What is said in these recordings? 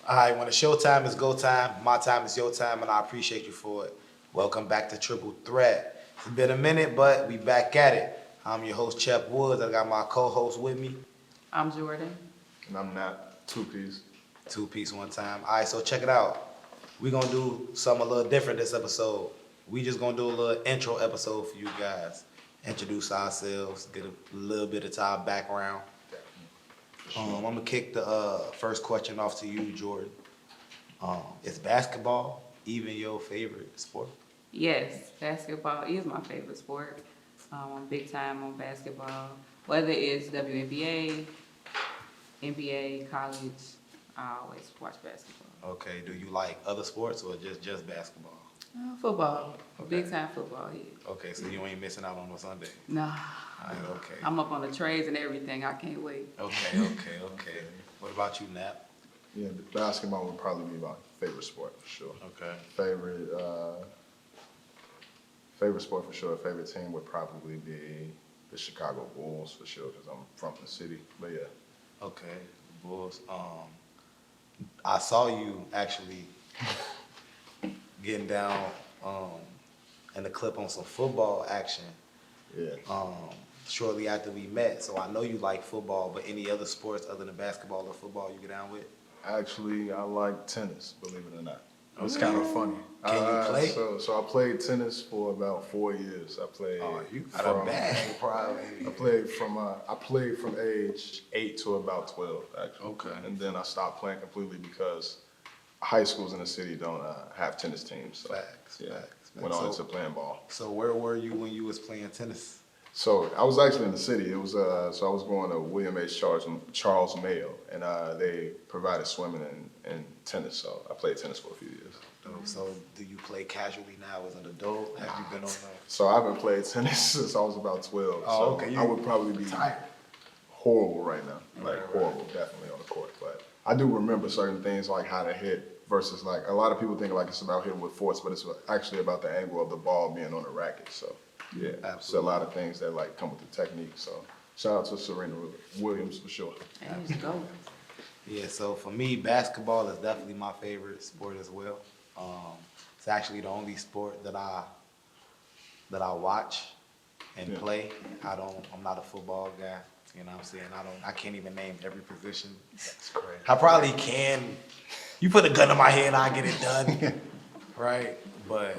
All right, when it's showtime, it's go time. My time is your time, and I appreciate you for it. Welcome back to Triple Threat. It's been a minute, but we back at it. I'm your host, Chep Woods. I got my co-host with me. I'm Jordan. And I'm not two-piece. Two-piece one time. All right, so check it out. We're going to do something a little different this episode. We just going to do a little intro episode for you guys. Introduce ourselves, get a little bit of our background. I'm gonna kick the first question off to you, Jordan. Is basketball even your favorite sport? Yes, basketball is my favorite sport. I'm big time on basketball. Whether it's WNBA, NBA, college, I always watch basketball. Okay. Do you like other sports or just basketball? Football. Okay. Big time football, yeah. Okay, so you ain't missing out on a Sunday. Nah. All right, okay. I'm up on the trades and everything. I can't wait. Okay. What about you, Napp? Yeah, basketball would probably be my favorite sport for sure. Okay. Favorite sport for sure. Favorite team would probably be the Chicago Bulls for sure because I'm from the city. But yeah. Okay. Bulls. I saw you actually getting down in the clip on some football action. Yeah. Shortly after we met, so I know you like football, but any other sports other than basketball or football you get down with? Actually, I like tennis, believe it or not. It's kind of funny. Can you play? So I played tennis for about 4 years. I played. Oh, you got a bag, probably. I played from age 8 to about 12, actually. Okay. And then I stopped playing completely because high schools in the city don't have tennis teams. So, Facts. Went on into playing ball. So where were you when you was playing tennis? So I was actually in the city. It was so I was going to William H. Charles Mayo, and they provided swimming and tennis. So I played tennis for a few years. So do you play casually now as an adult? Have you been on that? So I haven't played tennis since I was about 12. Oh, so okay. I would probably be tired. Horrible right now. Like horrible, definitely on the court. But I do remember certain things like how to hit versus like a lot of people think like it's about hitting with force, but it's actually about the angle of the ball being on the racket. So yeah, it's a lot of things that like come with the technique. So shout out to Serena Williams for sure. Let's go. Yeah, so for me, basketball is definitely my favorite sport as well. It's actually the only sport that I watch and play. I'm not a football guy. You know what I'm saying? I can't even name every position. That's crazy. I probably can. You put a gun in my head, I'll get it done. Right? But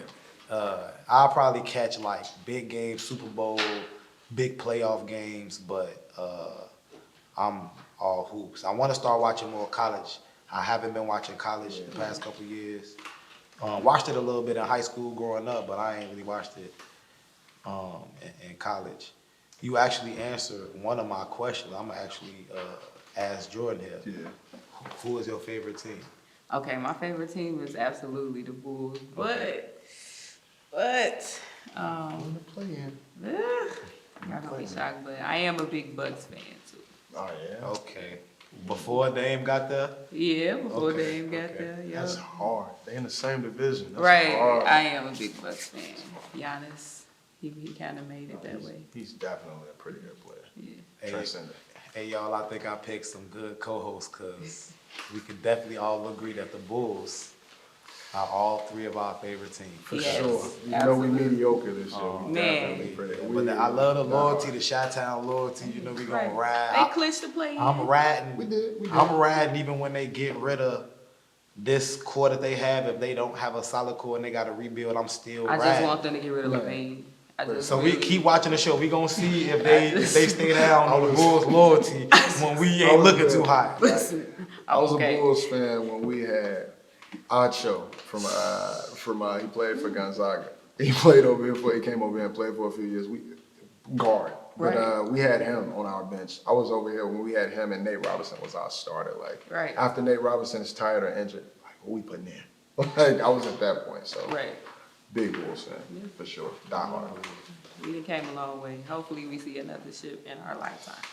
I'll probably catch like big games, Super Bowl, big playoff games, but I'm all hoops. I want to start watching more college. I haven't been watching college the past couple of years. Watched it a little bit in high school growing up, but I ain't really watched it in college. You actually answered one of my questions. I'm gonna actually ask Jordan here. Yeah. Who is your favorite team? Okay, my favorite team is absolutely the Bulls. Okay. But Playing. y'all gonna be shocked, but I am a big Bucks fan too. Oh yeah. Okay. Before Dame got there? Yeah, before Okay, Dame got okay. there, yeah. That's hard. They in the same division. That's Right, hard. I am a big Bucks fan. Giannis, he kind of made it that way. He's definitely a pretty good player. Yeah. Hey, Transcendent. hey, y'all, I think I picked some good co-hosts because we can definitely all agree that the Bulls are all three of our favorite teams. For Yes, sure. You know absolutely. we mediocre this year. Oh, We man. definitely pretty. But I love the loyalty, the Chi-Town loyalty. You know, we gonna Right. ride. They clinched the play. I'm riding. We did. I'm riding even when they get rid of this core that they have. If they don't have a solid core and they got to rebuild, I'm still I riding. just want them to get rid of Right. LeVine. So we keep watching the show. We gonna see if they stay down on the Bulls loyalty when we ain't looking too hot. Listen, I was okay. a Bulls fan when we had Acho from he played for Gonzaga. He played over here he came over here and played for a few years. We guard. But Right. we had him on our bench. I was over here when we had him and Nate Robinson was our starter. Like Right. after Nate Robinson's tired or injured, like what we putting in? Like I was at that point. So Right. big Bulls fan for sure. Die hard. We done came a long way. Hopefully we see another ship in our lifetime.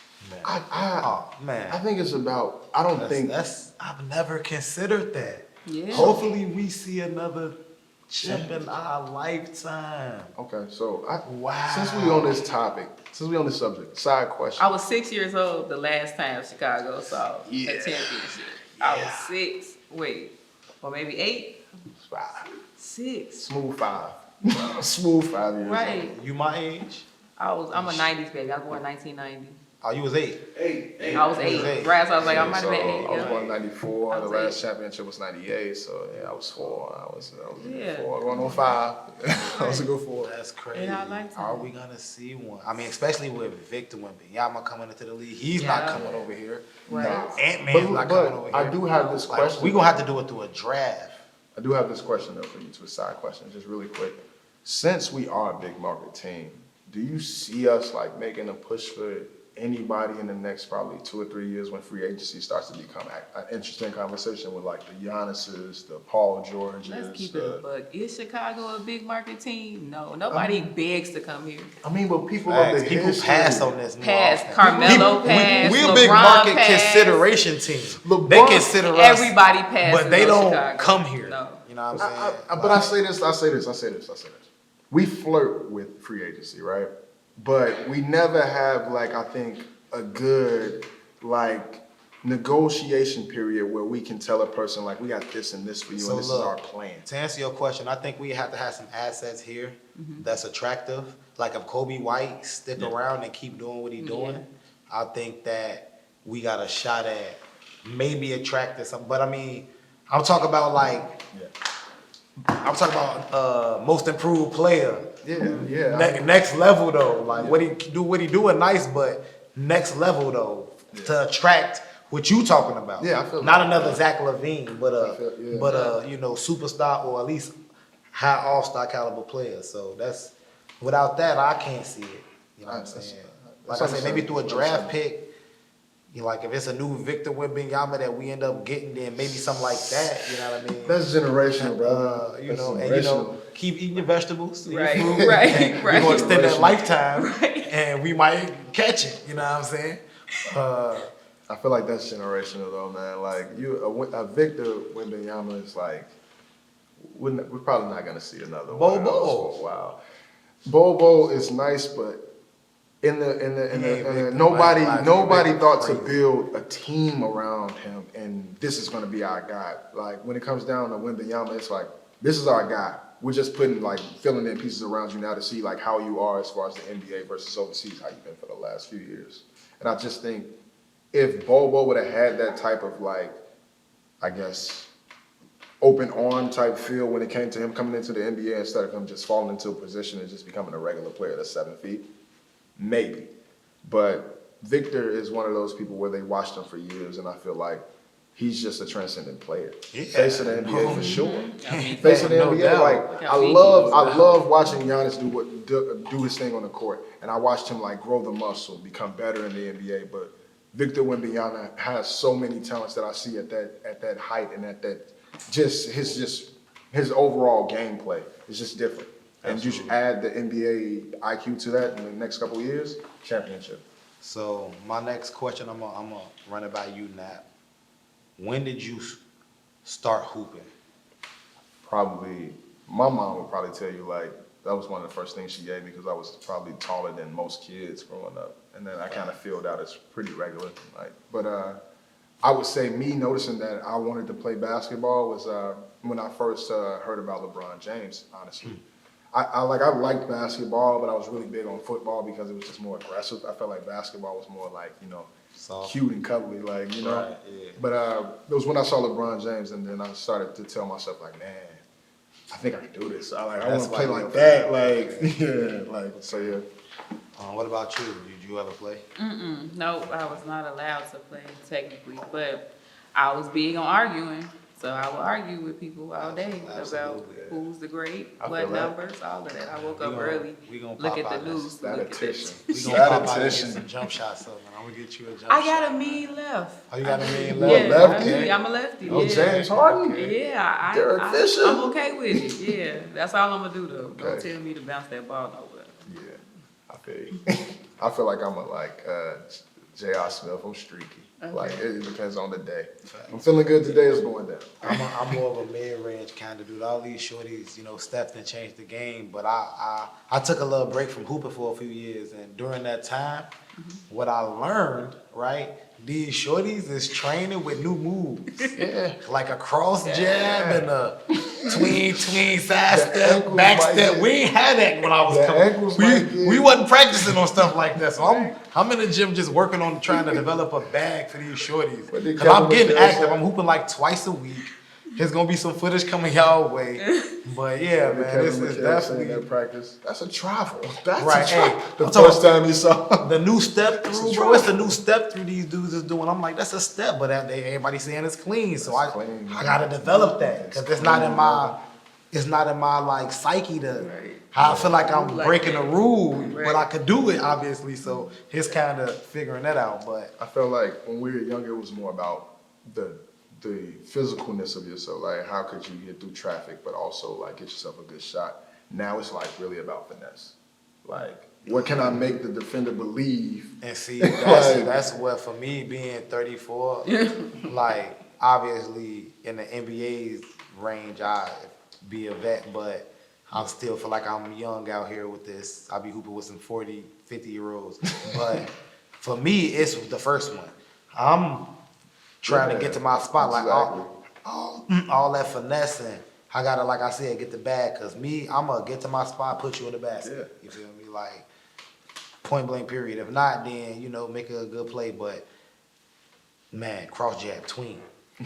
I think it's about. I don't think I've never considered that. Yeah. Hopefully we see another chip in our lifetime. Okay, so Wow. since we on this topic, since we on this subject, side question. I was 6 years old the last time Chicago saw a championship. I was 6. Wait, or maybe 8, 5. 6. Smooth 5. Smooth 5 years Right. old. You my age? I'm a 90s baby. I was born 1990. Oh, you was 8. I was 8. was 8. Right, so I was like, I Yeah, might have so been 8. I was Yeah. born in 94. I The was last 8. championship was 98. So yeah, I was 4. I was Yeah. 4 going on 5. I was a good 4. That's crazy. In our lifetime. Are we gonna see one? I mean, especially with Victor Wembanyama coming into the league. He's Yeah. not coming over here. Right. Ant-Man's not coming over here. I do have this Like, question. we gonna have to do it through a draft. I do have this question though for you, to a side question, just really quick. Since we are a big market team, do you see us like making a push for anybody in the next probably 2 or 3 years when free agency starts to become an interesting conversation with like the Giannis's, the Paul Georges? Let's keep it a buck. Is Chicago a big market team? No. Nobody begs to come here. I mean, but people Facts. of the People history. pass on this. more Pass. often. Carmelo pass. We a LeBron big market pass. consideration team. LeBron- They consider us, Everybody passes. but they on don't Chicago. come here. No. You know what I'm saying? But I say this. We flirt with free agency, right? But we never have like, I think, a good like negotiation period where we can tell a person like, we got this and this for you, So and this look, is our plan. To answer your question, I think we have to have some assets here that's attractive. Like if Kobe White stick around and keep doing what he's doing, I think that we got a shot at maybe attracting some. But I mean, I'm talking about like, I'm talking about most improved player. Yeah. Next level though, like what he doing nice, but next level though to attract what you talking about. Yeah, I feel not that. another Zach LaVine, but I feel- you know, superstar or at least high all-star caliber player. So that's without that I can't see it. You know what I'm saying? Like I said, maybe through a draft pick. You know, like if it's a new Victor Wembanyama that we end up getting, then maybe something like that. You know what I mean? That's generational, brother. You That's know, and generational. you know, keep eating your vegetables, your Right, fruit, right, and right. We're gonna extend that Generational. lifetime, and we might catch it. You know what I'm saying? I feel like that's generational though, man. Like a Victor Wembanyama is like, we're probably not gonna see another one of those for a while. Bobo is nice, but nobody thought to build a team around him, and this is gonna be our guy. Like when it comes down to Wembanyama, it's like this is our guy. We're just filling in pieces around you now to see like how you are as far as the NBA versus overseas, how you've been for the last few years. And I just think if Bobo would have had that type of like, I guess, open arm type feel when it came to him coming into the NBA instead of him just falling into a position and just becoming a regular player that's 7 feet, maybe. But Victor is one of those people where they watched him for years, and I feel like he's just a transcendent player. Yeah. Face of the NBA for sure. mean, Face of the no NBA, doubt. like Look I how big he love watching Giannis do his thing on the court, and I watched him like grow the muscle, become better in the NBA. But Victor Wembanyama has so many talents that I see at that height and at that his overall gameplay is just different. And you should add the NBA IQ to that in the next couple of years, championship. So my next question, I'm gonna run it by you, Napp. When did you start hooping? Probably, my mom would probably tell you like, that was one of the first things she gave me because I was probably taller than most kids growing up. And then I kind of filled out as pretty regular. But I would say me noticing that I wanted to play basketball was when I first heard about LeBron James, honestly. I liked basketball, but I was really big on football because it was just more aggressive. I felt like basketball was more like, Soft. cute and cuddly, like, Right, yeah. But it was when I saw LeBron James, and then I started to tell myself, like, man, I think I can do this. I want That's to play why like you that. Like, yeah, like, so yeah. What about you? Did you ever play? No, I was not allowed to play technically, but I was big on arguing. So I would argue with people all day about Absolutely. who's the great, I what feel that. numbers, all of that. I woke We up gonna- early, we gonna look pop at out the news, look at Statistician. this. We gonna pop out and get Statistician. some jump shots up, and I'm gonna get you a jump I shot. got a mean left. Oh, you got a million Yeah, left? lefty? Okay. I'm a lefty. Oh, yeah. James Harden? Yeah, Derek Fisher? I'm okay with it. Yeah, that's all I'm gonna do though. Don't Okay. tell me to bounce that ball nowhere. Yeah, I feel you. I feel like I'm J.R. Smith. I'm streaky. Okay. Like, it depends on the day. I'm feeling good today, it's going down. I'm more of a mid-range kind of dude. All these shorties, stepped and changed the game. But I took a little break from hooping for a few years, and during that time, what I learned, right? These shorties is training with new moves. Yeah. Like a cross jab and a tween side The step, ankles back might step. get- We ain't had that when I was The coming. ankles might get- We wasn't practicing on stuff like that. So I'm in the gym just working on trying to develop a bag for these shorties. What did Cause I'm Kevin getting McHale active. say? I'm hooping like twice a week. There's gonna be some footage coming y'all way. But yeah, man, Kevin this is McHale saying definitely that practice. That's a travel. That's Right, a travel. hey, The I'm talking first time you saw. the new step It's a through, bro. It's a travel. new step through these dudes is doing. I'm like, that's a step, but everybody saying it's clean. So It's clean, I man. gotta develop that because it's not in my like psyche to Right. how I feel like I'm Like breaking that. the rule, Right. but I could do it obviously. So he's kind of figuring that out. But I felt like when we were younger, it was more about the physicalness of yourself. Like, how could you get through traffic, but also like get yourself a good shot. Now it's like really about finesse. Like, what can I make the defender believe? and see, that's what for me being 34, like obviously in the NBA's range, I be a vet, but I still feel like I'm young out here with this. I be hooping with some 40, 50-year-olds. But for me, it's the first one. I'm trying to get to my spot, like all that finessing. I gotta, like I said, get the bag. Cause me, I'm gonna get to my spot, put you in the basket. You feel me? Like point blank period. If not, then make a good play. But man, cross jab, tween.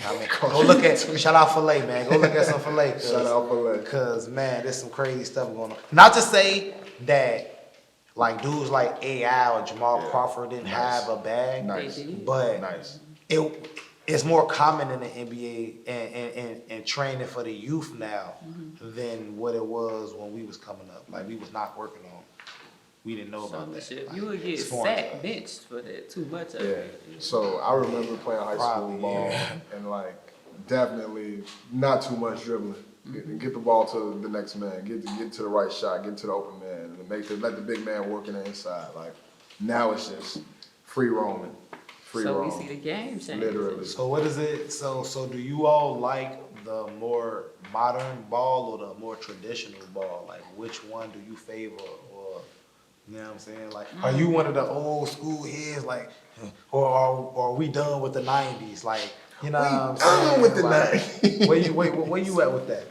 I mean, go look at shout out Filet, man. Go look at some Filet. Shout out Filet. Cause man, there's some crazy stuff going on. Not to say that like dudes like AI or Jamal Crawford didn't have a bag, Nice. but Nice. it's more common in the NBA and training for the youth now than what it was when we was coming up. Like we was not working on. We didn't know about that. Shit, Like, you would get it's foreign to sacked, us. benched for that. Too much of Yeah. it. So I remember playing high school Probably, ball yeah. and like definitely not too much dribbling. Get the ball to the next man. Get to the right shot. Get to the open man. And let the big man work in the inside. Like now it's just free roaming. Free So roam. we see the game change. Literally. So what is it? So do you all like the more modern ball or the more traditional ball? Like which one do you favor, or you know what I'm saying? Like are you one of the old school heads, like, or are we done with the '90s? Like you know what I'm saying? done with the Like, 90s. where you at with that?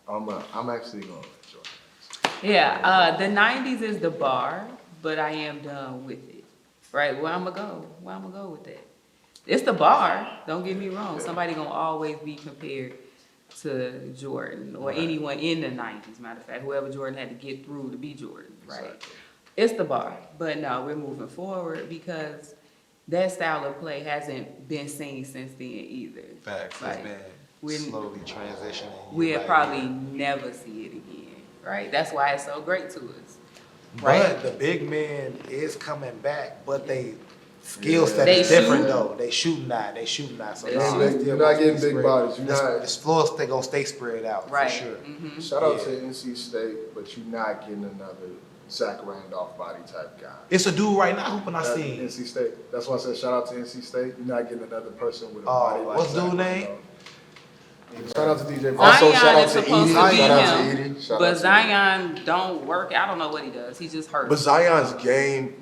I'm actually going to enjoy it. Yeah, the '90s is the bar, but I am done with it. Right, where I'm gonna go with that? It's the bar. Don't get me wrong. Somebody gonna always be compared to Jordan or anyone in the '90s. Matter of fact, whoever Jordan had to get through to be Jordan. Right. Exactly. It's the bar, but no, we're moving forward because that style of play hasn't been seen since then either. Facts. Like, It's we're- been slowly transitioning. We'll Like, probably never see it again. Right. That's why it's so great to us. But Right. the big man is coming back, but they skill set They is different shoot. though. They shooting that. So They nah, shoot. it's You're still not gonna getting stay big spread. bodies. You're not. This floor they gonna stay spread out Right. for sure. Mhm. Shout out Yeah. to NC State, but you're not getting another Zach Randolph body type guy. It's a dude right now hooping I That's seen. NC State. That's why I said shout out to NC State. You're not getting another person with a Oh, body like what's Zach dude name? Randolph. Shout out to DJ. Zion Also, shout out is to supposed Edie. to be Shout out to him, Edie. Shout but out to Zion don't work. I don't know what he does. He just hurts. But Zion's game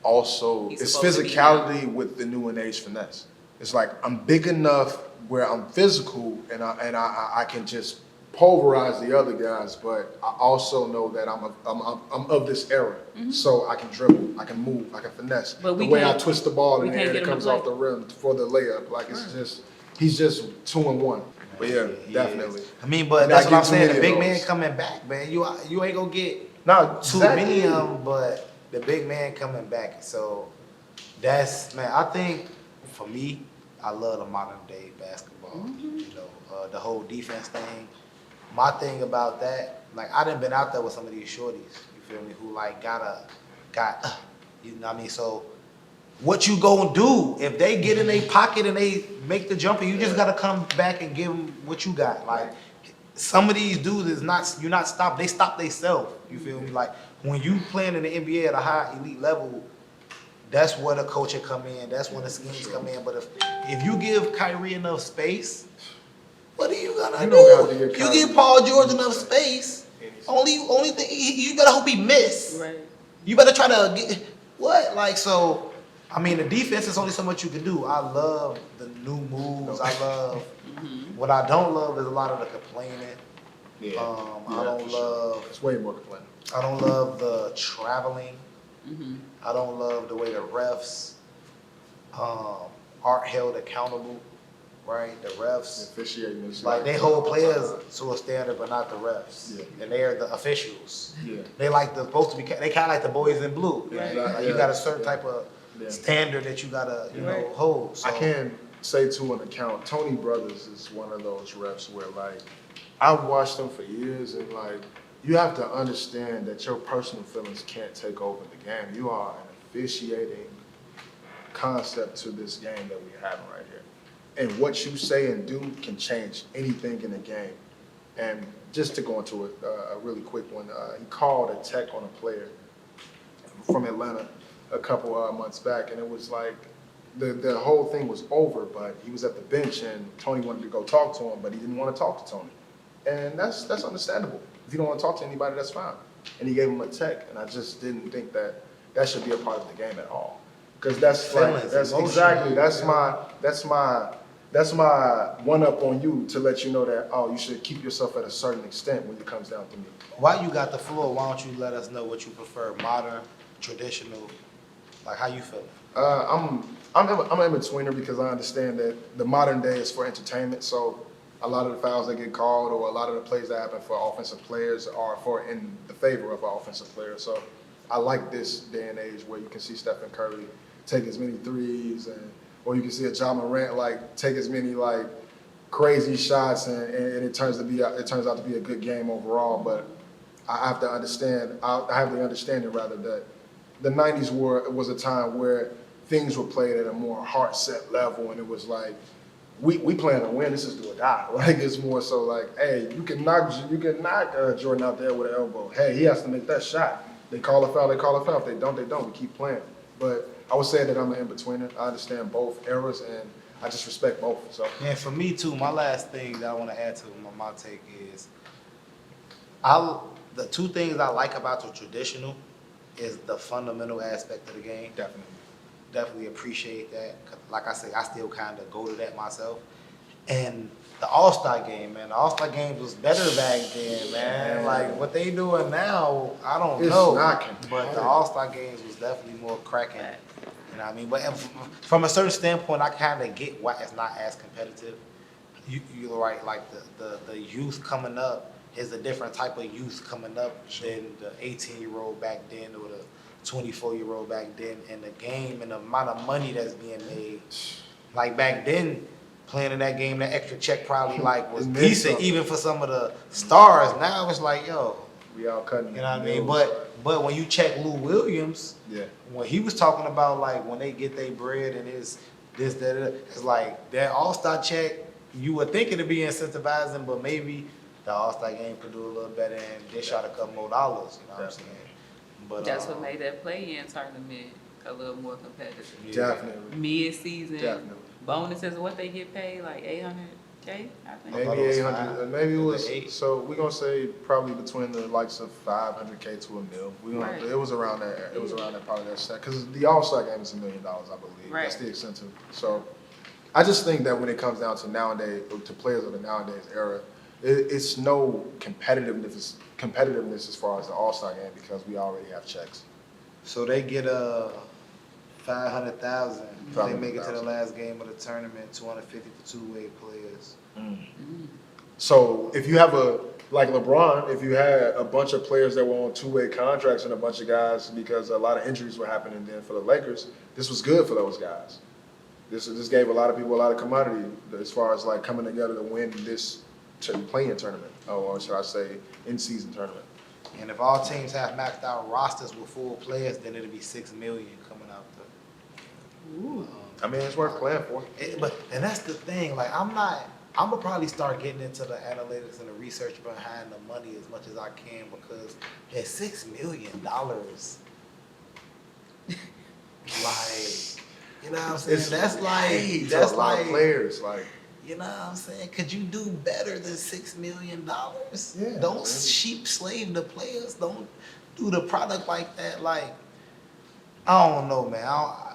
also He's is supposed to be physicality with the new and age finesse. It's like I'm big enough where I'm physical and I can just pulverize the other guys, but I also know that I'm of this era, so I can dribble, I can move, I can finesse. But The we way I can't- twist the ball we in the can't air, get it him to comes play. off the rim for the layup. Like he's just 2-1. But yeah, He definitely. is. I mean, but And that's I what I'm get too saying. The many big of man those. coming back, man. You ain't gonna get Now too many of them, but the big man coming back. So that's, man, I think for me, I love the modern day basketball. You know, the whole defense thing. My thing about that, like I done been out there with some of these shorties, you feel me, who like you know what I mean? So what you gonna do if they get in their pocket and they make the jumper? You just gotta come back and give them what you got. Like some of these dudes is not, you're not stopped. They stop themselves. You feel me? Like when you playing in the NBA at a high elite level, that's where the coaching come in. That's when the schemes come in. But if you give Kyrie enough space, what are you gonna You do? don't have to give You Kyrie give Paul George enough space. Only thing you better hope he miss. Right. You better try to get. What? Like, so, I mean, the defense is only so much you can do. I love the new moves. I love, what I don't love is a lot of the complaining. Yeah. I don't love, It's way more complaining. I don't love the traveling. I don't love the way the refs, aren't held accountable, right? The refs, Officiating is like, they hold players to a standard, but not the refs. Yeah. And they're the officials. Yeah. They like the supposed to be. They kind of like the boys in blue. Yeah, Right? exactly. Like you got a certain type of Yeah. standard that you gotta, Right. hold. So. I can say to an account, Tony Brothers is one of those refs where like I've watched him for years and like you have to understand that your personal feelings can't take over the game. You are an officiating concept to this game that we're having right here. And what you say and do can change anything in the game. And just to go into a really quick one, he called a tech on a player from Atlanta a couple months back, and it was like the whole thing was over, but he was at the bench, and Tony wanted to go talk to him, but he didn't want to talk to Tony. And that's understandable. If you don't want to talk to anybody, that's fine. And he gave him a tech, and I just didn't think that should be a part of the game at all. Because that's like, Feelings, that's emotion. exactly, that's my one up on you to let you know that, oh, you should keep yourself at a certain extent when it comes down to me. While you got the floor, why don't you let us know what you prefer, modern, traditional, like how you feel? I'm in betweener because I understand that the modern day is for entertainment. So a lot of the fouls that get called or a lot of the plays that happen for offensive players are in the favor of our offensive players. So I like this day and age where you can see Stephen Curry take as many threes, or you can see a Ja Morant like take as many like crazy shots, and it turns out to be a good game overall. But I have to understand. I have the understanding rather that the '90s was a time where things were played at a more heart set level, and it was like we playing to win. This is do or die. Like it's more so like, hey, you can knock Jordan out there with an elbow. Hey, he has to make that shot. They call a foul. If they don't, they don't. We keep playing. But I would say that I'm an in-betweener. I understand both eras, and I just respect both. So And for me too, my last thing that I want to add to my take is, the two things I like about the traditional is the fundamental aspect of the game. Definitely appreciate that. 'Cause like I say, I still kind of go to that myself. And the All-Star game, man. The All-Star games was better back then, man. Like what they doing now, I don't It's know. not But competitive. the All-Star games was definitely more cracking. You know what I mean? But from a certain standpoint, I kind of get why it's not as competitive. You're right. Like the youth coming up is a different type of youth coming up than the 18-year-old back then or the 24-year-old back then. And the game and the amount of money that's being made. Like back then, playing in that game, that extra check probably like was It meant decent something. even for some of the stars. Now it's like, yo, we all cutting. you know what I mean? deals. But when you check Lou Williams, Yeah. when he was talking about like when they get their bread and his this, that, it's like that All-Star check, you would think it'd be incentivizing, but maybe the All-Star game could do a little better and dish out a couple more dollars, you know what I'm saying? But That's what made that play-in tournament a little more competitive. Yeah. Definitely. Mid-season Definitely. bonuses, what they get paid, like $800K, I think. I thought Maybe it was 800. five. Maybe it was. Eight. So we're gonna say probably between the likes of 500K to $1 million. Right. It was around that. It was around that part of that set because the All-Star game is $1 million, I believe. Right. That's the incentive. So I just think that when it comes down to nowadays, to players of the nowadays era, it's no competitiveness as far as the All-Star game because we already have checks. So they get 500,000. They make it to the 500,000. last game of the tournament. 250 for two-way players. So if you have like LeBron, if you had a bunch of players that were on two-way contracts and a bunch of guys because a lot of injuries were happening then for the Lakers, this was good for those guys. This gave a lot of people a lot of commodity as far as like coming together to win this play-in tournament, or should I say in-season tournament. And if all teams have maxed out rosters with full players, then it'll be $6 million coming out the. Ooh. I mean, it's worth playing for. And that's the thing. Like I'm gonna probably start getting into the analytics and the research behind the money as much as I can because at $6 million, like, you know what I'm saying? That's like That's a lot of players. Like, you know what I'm saying? Could you do better than $6 million? Yeah, Don't man. sheep slave the players. Don't do the product like that. Like, I don't know, man.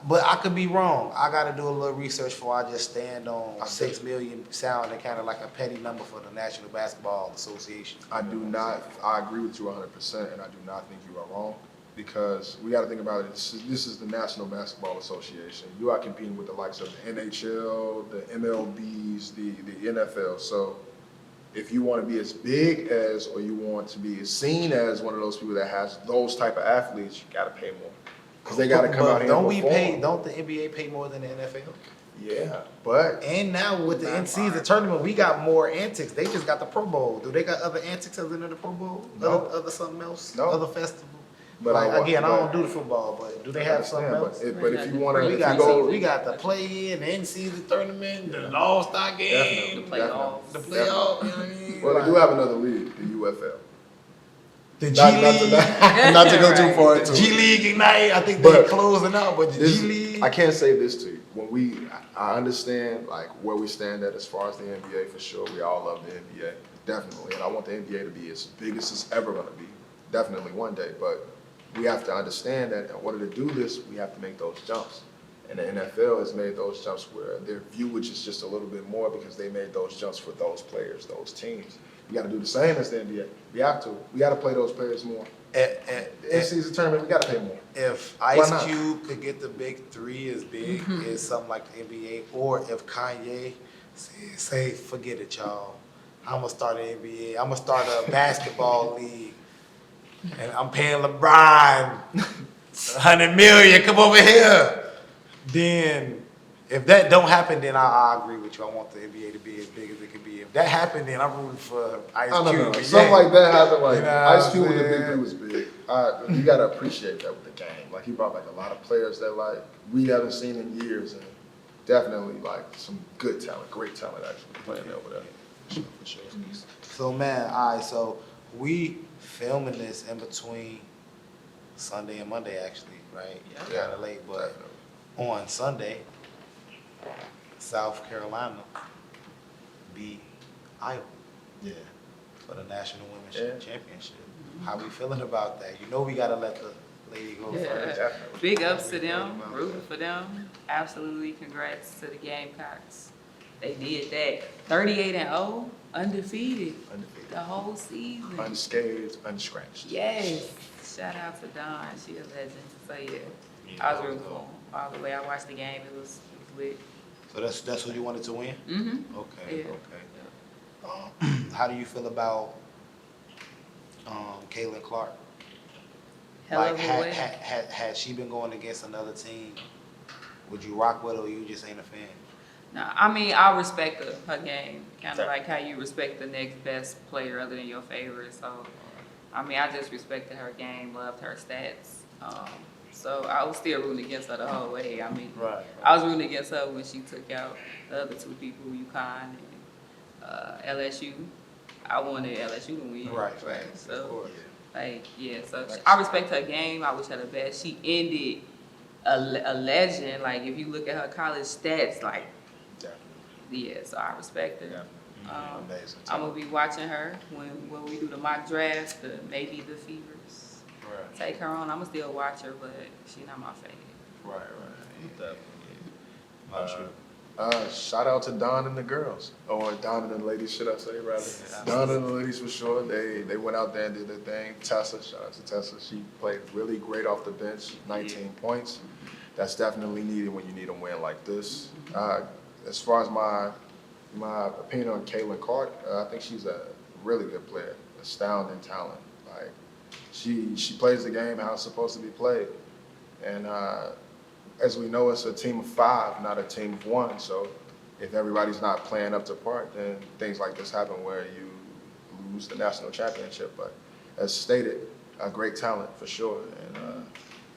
But I could be wrong. I got to do a little research before I just stand on 6 million sounding kind of like a petty number for the National Basketball Association. I do not. I agree with you 100%, and I do not think you are wrong because we got to think about it. This is the National Basketball Association. You are competing with the likes of the NHL, the MLBs, the NFL. So if you want to be as big as, or you want to be seen as one of those people that has those type of athletes, you got to pay more because they got to come out here. Don't and we perform. pay? Don't the NBA pay more than the NFL? Yeah, but And now with the in-season tournament, we got more antics. They just got the Pro Bowl. Do they got other antics other than the Pro Bowl? No. Other something else? No. Other festival? But Like, I again, I don't do the football, but do they have something else? But if you want to, We if got you go, we got the play-in, the in-season tournament, the All-Star game, The playoffs. the playoff. You know what I mean? well, they do have another league, the UFL. The G Not League, not to go too Right. far the into G it. League Ignite. I think they're But closing out, but the G League. I can't say this to you. I understand like where we stand at as far as the NBA for sure. We all love the NBA, definitely, and I want the NBA to be as big as it's ever going to be, definitely one day. But we have to understand that in order to do this, we have to make those jumps. And the NFL has made those jumps where their viewage is just a little bit more because they made those jumps for those players, those teams. We got to do the same as the NBA. We have to. We got to play those players more. In-season tournament, we got to pay more. If Why Ice not? Cube could get the big three as big as something like the NBA, or if Kanye say forget it, y'all, I'm gonna start an NBA, I'm gonna start a basketball league, and I'm paying LeBron 100 million, come over here. Then, if that don't happen, then I agree with you. I want the NBA to be as big as it can be. If that happened, then I'm rooting for Ice I Cube. don't know. and Something Ye. like that happened. Like You know Ice what Cube I'm with the big saying? three was big. You gotta appreciate that with the game. Like he brought like a lot of players that like we haven't seen in years, and definitely like some good talent, great talent actually playing over there. For sure. So man, all right, so we filming this in between Sunday and Monday actually, right? Yeah. Kinda late, but Definitely. on Sunday, South Carolina beat Iowa Yeah. for the National Women's Yeah. Championship. How we feeling about that? You know we gotta let the lady go Yeah. first. Definitely. Big ups to them, rooting for them. Absolutely, congrats to the Gamecocks. They did that. 38-0, undefeated Undefeated. the whole season. Unscathed, unscratched. Yes. Shout out to Dawn, she a legend. So yeah, I was rooting for them all the way. I watched the game. It was lit. So that's who you wanted to win? Mm-hmm. Okay, Yeah. okay. How do you feel about Caitlin Clark? Hell Like, of a had, win. had she been going against another team, would you rock with her or you just ain't a fan? No, I mean, I respect her game, kind of like how you respect the next best player other than your favorite. So, I mean, I just respected her game, loved her stats. So I was still rooting against her the whole way. I mean, Right. I was rooting against her when she took out the other two people, UConn and LSU. I wanted LSU to win. Right. So, Of course. like, yeah, so I respect her game. I wish her the best. She ended a legend. Like, if you look at her college stats, like, Definitely. yeah, so I respect her. Amazing. I'm gonna be watching her when we do the mock draft, maybe the Fevers. Right. Take her on. I'ma still watch her, but she not my favorite. Right. Shout out to Don and the girls, or Don and the ladies, should I say rather? Don and the ladies for sure. They went out there and did their thing. Tessa, shout out to Tessa. She played really great off the bench, 19 points. That's definitely needed when you need a win like this. As far as my opinion on Caitlin Clark, I think she's a really good player, astounding talent. Like she plays the game how it's supposed to be played, and as we know, it's a team of 5, not a team of 1. So if everybody's not playing up to par, then things like this happen where you lose the national championship. But as stated, a great talent for sure, and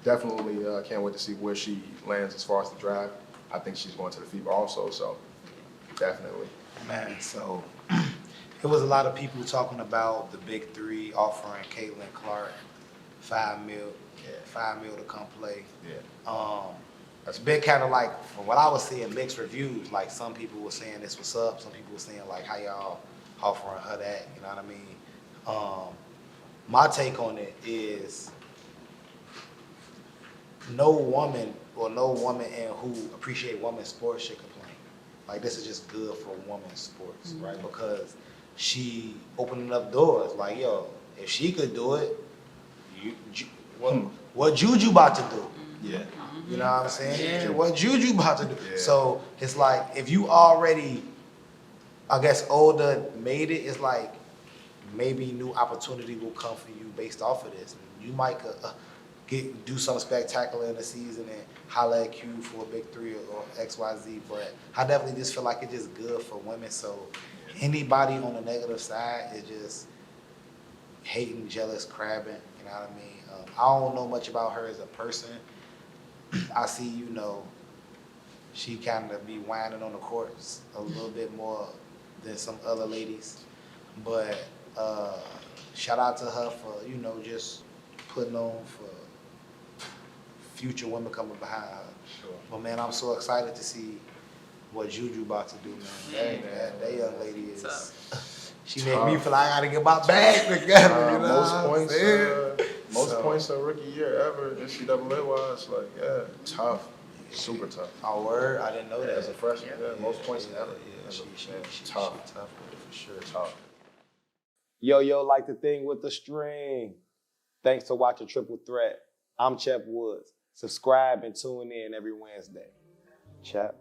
definitely can't wait to see where she lands as far as the draft. I think she's going to the FIBA also, so definitely. Man, so it was a lot of people talking about the big three offering Caitlin Clark $5 million to come play. Yeah. It's been kind of like, from what I was seeing, mixed reviews. Like some people were saying this was up, some people were saying like, how y'all offering her that? You know what I mean? My take on it is, no woman and who appreciate women's sports should complain. Like this is just good for women's sports, right? Because she opening up doors. Like yo, if she could do it, what Juju about to do? Yeah. You know what I'm saying? Yeah. What Juju about to do? Yeah. So it's like if you already, I guess, older made it, it's like maybe new opportunity will come for you based off of this. You might do something spectacular in the season and holler at Q for a big three or XYZ. But I definitely just feel like it's just good for women. So anybody on the negative side is just hating, jealous, crabbing. You know what I mean? I don't know much about her as a person. I see, she kind of be whining on the courts a little bit more than some other ladies. But shout out to her for, just putting on for future women coming behind her. Sure. But man, I'm so excited to see what Juju about to do, man. That young lady is, she made me feel like I gotta get my bag together, Most points a rookie year ever, NCAA wise, like, yeah, tough, super tough. Oh, word? I didn't know that. As a freshman, most points ever. Yeah, She tough. tough. Tough with it for sure. Tough. Yo, like the thing with the string. Thanks for watching Triple Threat. I'm Chep Woods. Subscribe and tune in every Wednesday. Chep.